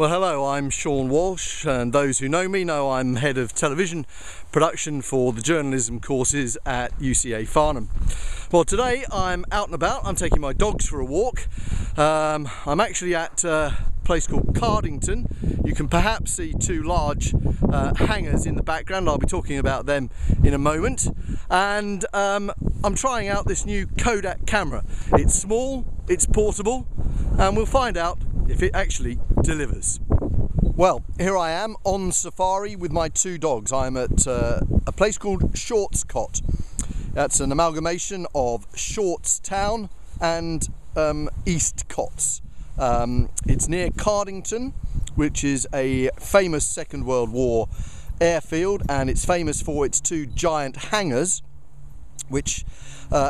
Well, hello, I'm Sean Walsh, and those who know me know I'm head of television production for the journalism courses at UCA Farnham. Well, today I'm out and about. I'm taking my dogs for a walk. I'm actually at a place called Cardington. You can perhaps see two large hangars in the background. I'll be talking about them in a moment. And I'm trying out this new Kodak camera. It's small, it's portable, and we'll find out if it actually delivers. Well, here I am on safari with my two dogs. I'm at a place called Shortscott. That's an amalgamation of Shorts Town and East Cots. It's near Cardington, which is a famous Second World War airfield, and it's famous for its two giant hangars which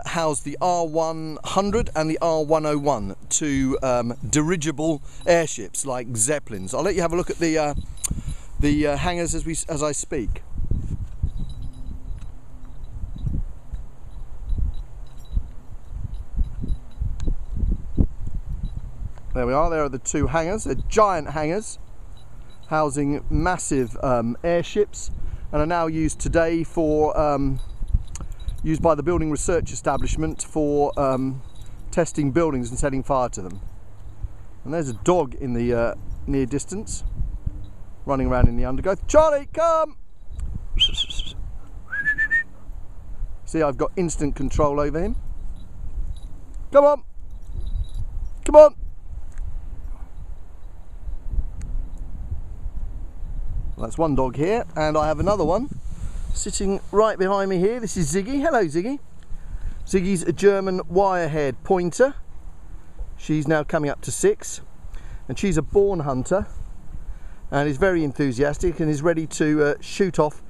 house the R100 and the R101, two dirigible airships like Zeppelins. I'll let you have a look at the hangars as I speak. There we are, there are the two hangars. They're giant hangars housing massive airships, and are now used today for used by the building research establishment for testing buildings and setting fire to them. And there's a dog in the near distance running around in the undergrowth. Charlie, come! See, I've got instant control over him. Come on! Come on! Well, that's one dog here, and I have another one sitting right behind me here. This is Ziggy. Hello, Ziggy. Ziggy's a German wire-haired pointer. She's now coming up to 6, and she's a born hunter and is very enthusiastic and is ready to shoot off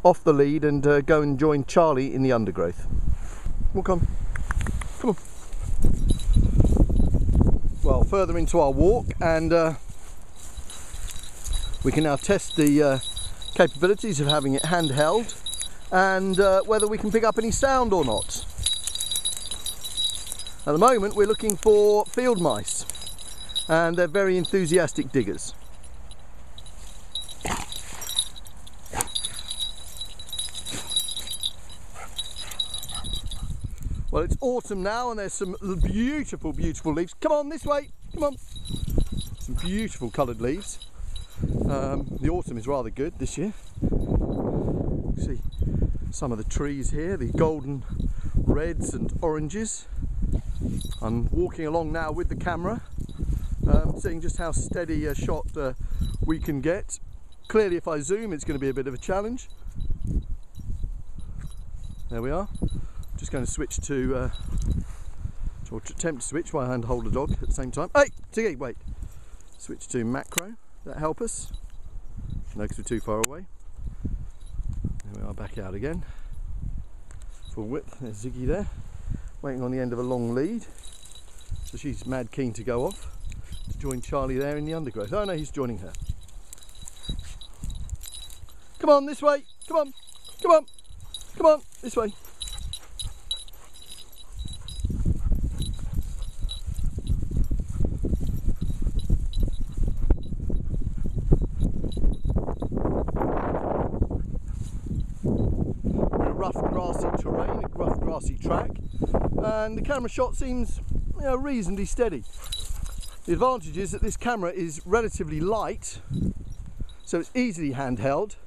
the lead and go and join Charlie in the undergrowth. Walk on. Come on. Well, further into our walk, and we can now test the capabilities of having it handheld, and whether we can pick up any sound or not. At the moment we're looking for field mice, and they're very enthusiastic diggers. Well, it's autumn now, and there's some beautiful leaves. Come on, this way, come on. Some beautiful coloured leaves. The autumn is rather good this year. See some of the trees here, the golden reds and oranges. I'm walking along now with the camera, seeing just how steady a shot we can get. Clearly, if I zoom, it's going to be a bit of a challenge. There we are. Just going to switch to, or attempt to switch while I hold the dog at the same time. Hey, Tiggy, wait. Switch to macro. That help us? No, because we're too far away. There we are, back out again. Full width. There's Ziggy there, waiting on the end of a long lead. So she's mad keen to go off to join Charlie there in the undergrowth. Oh no, he's joining her. Come on, this way. Come on. Come on. Come on, this way. Rough grassy terrain, a rough grassy track, and the camera shot seems, you know, reasonably steady. The advantage is that this camera is relatively light, so it's easily handheld.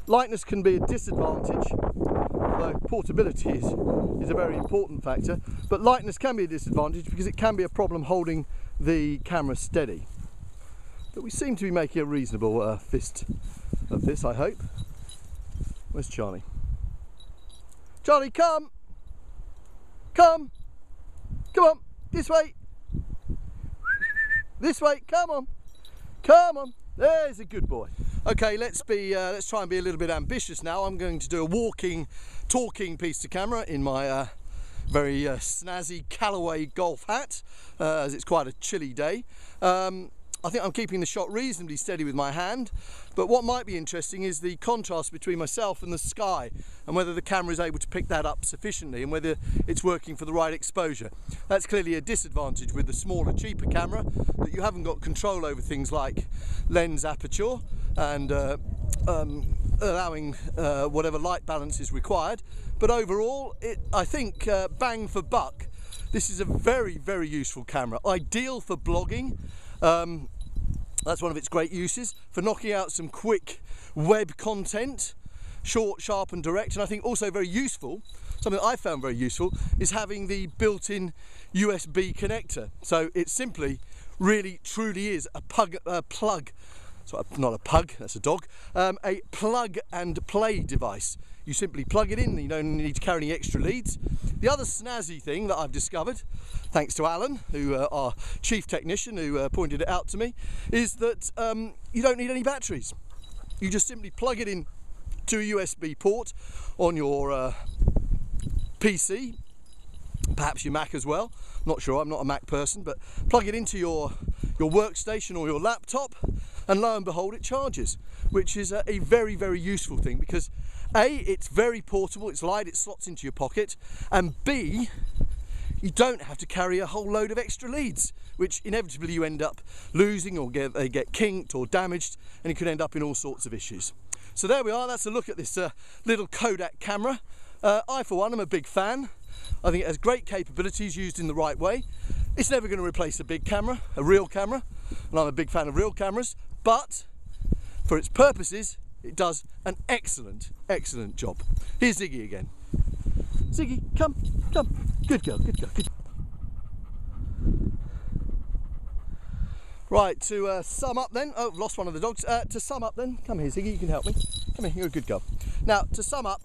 Lightness can be a disadvantage, although portability is a very important factor, but lightness can be a disadvantage because it can be a problem holding the camera steady. But we seem to be making a reasonable fist of this, I hope. Where's Charlie? Charlie, come! Come! Come on! This way! This way! Come on! Come on! There's a good boy. Okay, let's try and be a little bit ambitious now. I'm going to do a walking, talking piece to camera in my very snazzy Callaway golf hat, as it's quite a chilly day. I think I'm keeping the shot reasonably steady with my hand, but what might be interesting is the contrast between myself and the sky, and whether the camera is able to pick that up sufficiently and whether it's working for the right exposure. That's clearly a disadvantage with the smaller, cheaper camera, that you haven't got control over things like lens aperture and allowing whatever light balance is required. But overall, I think bang for buck, this is a very, very useful camera, ideal for blogging. That's one of its great uses, for knocking out some quick web content, short, sharp and direct. And I think also very useful, something that I found very useful, is having the built-in USB connector. So it simply really truly is a plug, sorry, not a pug, that's a dog, a plug and play device. You simply plug it in, you don't need to carry any extra leads. The other snazzy thing that I've discovered, thanks to Alan, who our chief technician, who pointed it out to me, is that you don't need any batteries. You just simply plug it in to a USB port on your PC, perhaps your Mac as well. Not sure, I'm not a Mac person, but plug it into your workstation or your laptop, and lo and behold, it charges, which is a very, very useful thing, because A, it's very portable, it's light, it slots into your pocket, and B, you don't have to carry a whole load of extra leads, which inevitably you end up losing, or they get kinked or damaged, and you could end up in all sorts of issues. So there we are, that's a look at this little Kodak camera. I, for one, am a big fan. I think it has great capabilities used in the right way. It's never going to replace a big camera, a real camera, and I'm a big fan of real cameras, but for its purposes, it does an excellent, excellent job. Here's Ziggy again. Ziggy, come, come. Good girl, good girl, good. Right, to sum up then, oh, lost one of the dogs. To sum up then, come here Ziggy, you can help me. Come here, you're a good girl. Now, to sum up,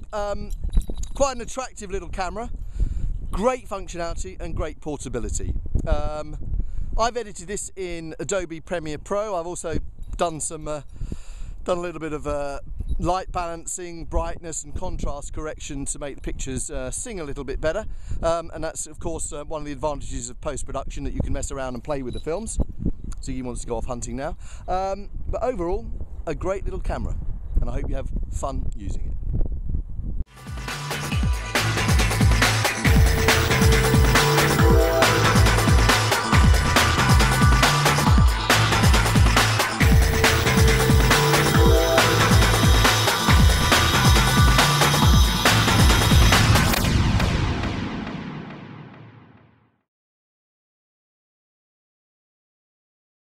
quite an attractive little camera, great functionality and great portability. I've edited this in Adobe Premiere Pro. I've also done a little bit of light balancing, brightness and contrast correction to make the pictures sing a little bit better, and that's of course one of the advantages of post-production, that you can mess around and play with the films. Ziggy wants to go off hunting now, but overall a great little camera, and I hope you have fun using it.